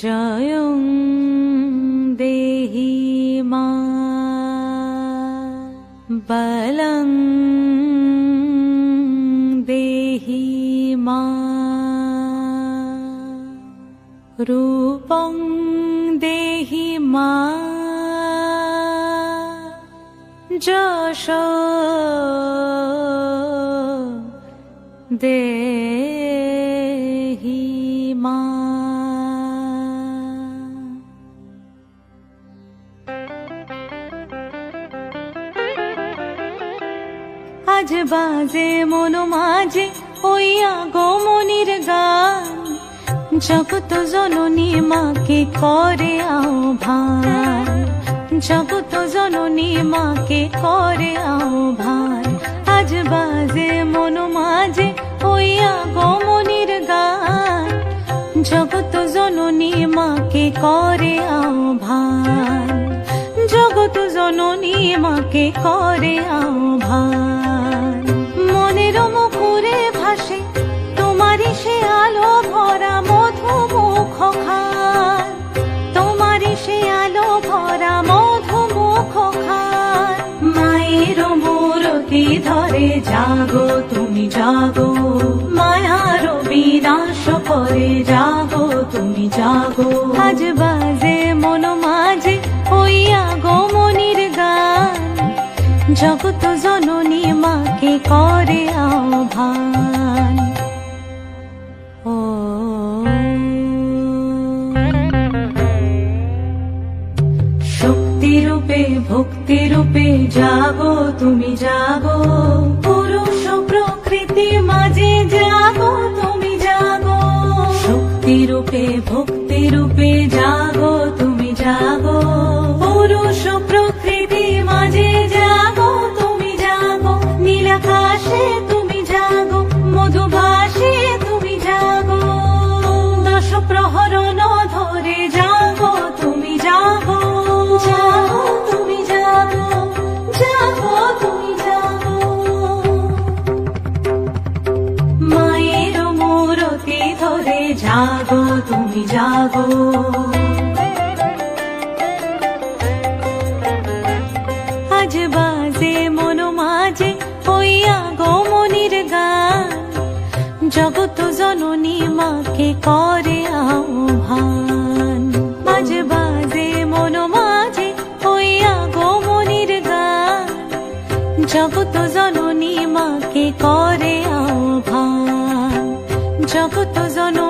জয়ং দেহি মা বলং দেহি মা রূপং দেহি মা যশ দেহি মা। আজ বাজে মন মাঝে ওই আগমনীর গান, জগত জননী মাকে করে আহ্বান, জগত জননী মাকে করে আহ্বান। আজ বাজে মন মাঝে ওই আগমনীর গান, জগত জননী মাকে করে আহ্বান, জগত জননী মাকে করে আহ্বান। মনের মুখরে ভাসে তোমারই সে আলো ভরা মধুমুখ খান, তোমারই সে আলো ভরা মধুমুখ খান। মায়ের মূরতি ধরে জাগো তুমি জাগো, মায়ার বিনাশ করে জাগো তুমি জাগো। আজ বাজে মন মাঝে ওই আগমনীর গান, জগত জননী মাকে করে আহ্বান। ও শক্তি রূপে ভক্তি রূপে জাগো তুমি জাগো, পুরুষ প্রকৃতি মাঝে জাগো তুমি জাগো। শক্তি রূপে ভক্তি রূপে জাগো তুমি জাগো, পুরুষ প্রকৃতি মাঝে জাগো তুমি জাগো। নীলাকাশে তুমি জাগো, মধুভাষে তুমি জাগো, দশ প্রহরণ ধরে জাগো তুমি জাগো, জাগো তুমি জাগো, জাগো তুমি জাগো। মায়ের মূরতি ধরে জাগো তুমি জাগো। আজ বাজে মন মাঝে ওই আগমনীর গান, জগত জননী মাকে করে আহ্বান। আজ বাজে মন মাঝে ওই আগমনীর গান, জগত জননী মাকে করে আহ্বান, জগত জননী